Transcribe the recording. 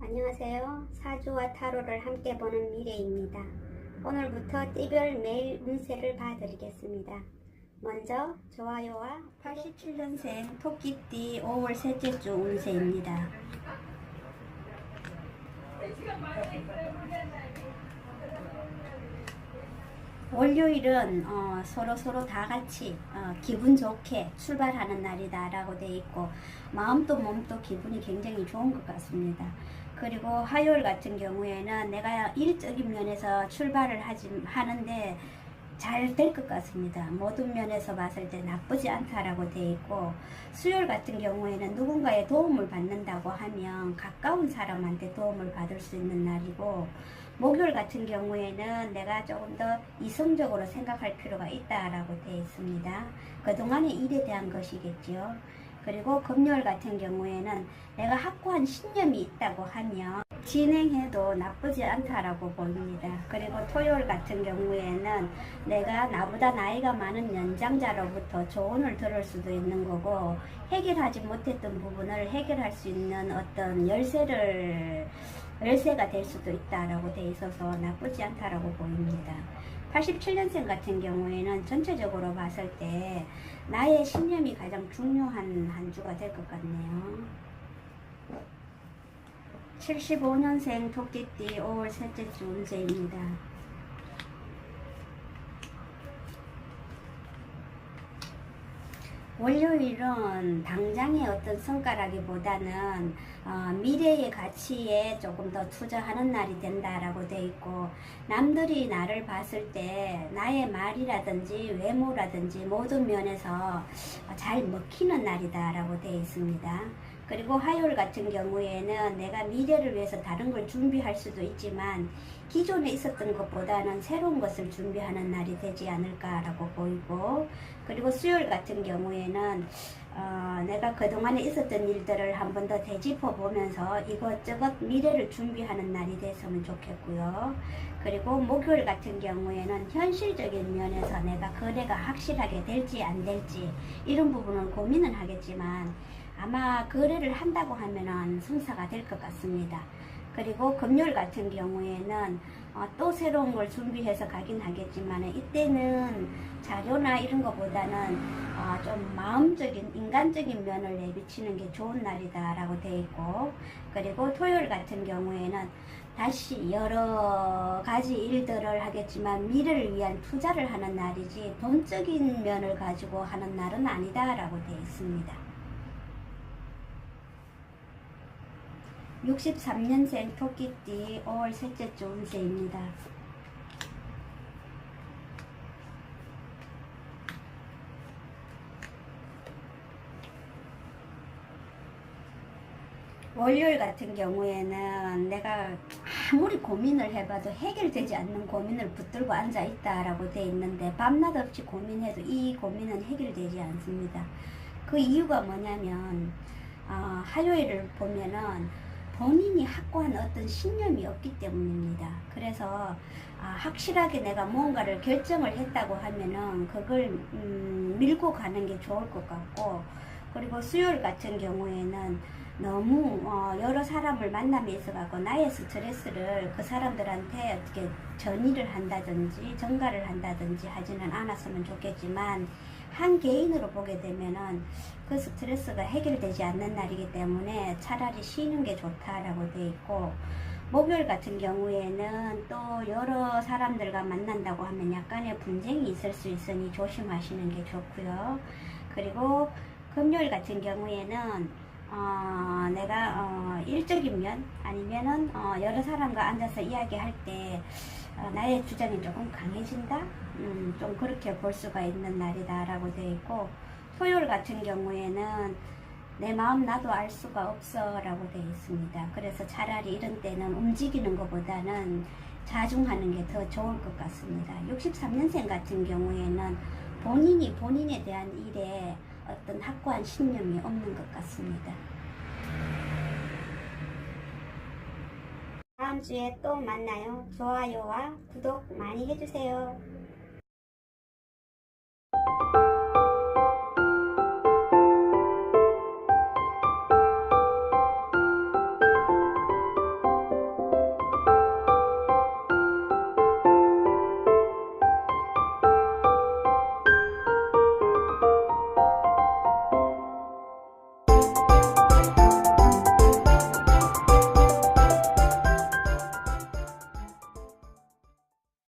안녕하세요. 사주와 타로를 함께 보는 미래입니다. 오늘부터 띠별 매일 운세를 봐드리겠습니다. 먼저 좋아요와 87년생 토끼띠 5월 셋째 주 운세입니다. 월요일은 서로 다 같이 기분 좋게 출발하는 날이다 라고 되어 있고, 마음도 몸도 기분이 굉장히 좋은 것 같습니다. 그리고 화요일 같은 경우에는 내가 일적인 면에서 출발을 하는데 잘 될 것 같습니다. 모든 면에서 봤을 때 나쁘지 않다라고 되어 있고, 수요일 같은 경우에는 누군가의 도움을 받는다고 하면 가까운 사람한테 도움을 받을 수 있는 날이고, 목요일 같은 경우에는 내가 조금 더 이성적으로 생각할 필요가 있다라고 되어 있습니다. 그동안의 일에 대한 것이겠죠. 그리고 금요일 같은 경우에는 내가 확고한 신념이 있다고 하면 진행해도 나쁘지 않다라고 보입니다. 그리고 토요일 같은 경우에는 내가 나보다 나이가 많은 연장자로부터 조언을 들을 수도 있는 거고, 해결하지 못했던 부분을 해결할 수 있는 어떤 열쇠가 될 수도 있다라고 돼 있어서 나쁘지 않다라고 보입니다. 87년생 같은 경우에는 전체적으로 봤을 때 나의 신념이 가장 중요한 한 주가 될 것 같네요. 75년생 토끼띠 5월 셋째 주 운세입니다. 월요일은 당장의 어떤 성과라기보다는 미래의 가치에 조금 더 투자하는 날이 된다라고 되어 있고, 남들이 나를 봤을 때 나의 말이라든지 외모라든지 모든 면에서 잘 먹히는 날이다라고 되어 있습니다. 그리고 화요일 같은 경우에는 내가 미래를 위해서 다른 걸 준비할 수도 있지만 기존에 있었던 것보다는 새로운 것을 준비하는 날이 되지 않을까라고 보이고, 그리고 수요일 같은 경우에는 내가 그동안에 있었던 일들을 한 번 더 되짚어 보면서 이것저것 미래를 준비하는 날이 됐으면 좋겠고요. 그리고 목요일 같은 경우에는 현실적인 면에서 내가 거래가 확실하게 될지 안 될지 이런 부분은 고민은 하겠지만, 아마 거래를 한다고 하면은 성사가 될 것 같습니다. 그리고 금요일 같은 경우에는 또 새로운 걸 준비해서 가긴 하겠지만, 이때는 자료나 이런 것보다는 좀 마음적인 인간적인 면을 내비치는 게 좋은 날이다 라고 되어 있고, 그리고 토요일 같은 경우에는 다시 여러 가지 일들을 하겠지만 미래를 위한 투자를 하는 날이지 돈적인 면을 가지고 하는 날은 아니다 라고 되어 있습니다. 63년생 토끼띠 5월 셋째 주 운세입니다. 월요일 같은 경우에는 내가 아무리 고민을 해봐도 해결되지 않는 고민을 붙들고 앉아 있다라고 돼 있는데, 밤낮 없이 고민해도 이 고민은 해결되지 않습니다. 그 이유가 뭐냐면 화요일을 보면은 본인이 확고한 어떤 신념이 없기 때문입니다. 그래서 확실하게 내가 무언가를 결정을 했다고 하면은 그걸 밀고 가는 게 좋을 것 같고, 그리고 수요일 같은 경우에는 너무 여러 사람을 만남에 있어가고 나의 스트레스를 그 사람들한테 어떻게 전이를 한다든지 전가를 한다든지 하지는 않았으면 좋겠지만, 한 개인으로 보게 되면은 그 스트레스가 해결되지 않는 날이기 때문에 차라리 쉬는 게 좋다라고 되어 있고, 목요일 같은 경우에는 또 여러 사람들과 만난다고 하면 약간의 분쟁이 있을 수 있으니 조심하시는 게 좋고요. 그리고 금요일 같은 경우에는 내가 일적인 면 아니면은 여러 사람과 앉아서 이야기할 때 나의 주장이 조금 강해진다? 좀 그렇게 볼 수가 있는 날이다 라고 되어 있고, 토요일 같은 경우에는 내 마음 나도 알 수가 없어 라고 되어 있습니다. 그래서 차라리 이런 때는 움직이는 것보다는 자중하는 게 더 좋을 것 같습니다. 63년생 같은 경우에는 본인이 본인에 대한 일에 어떤 확고한 신념이 없는 것 같습니다. 다음 주에 또 만나요. 좋아요와 구독 많이 해주세요.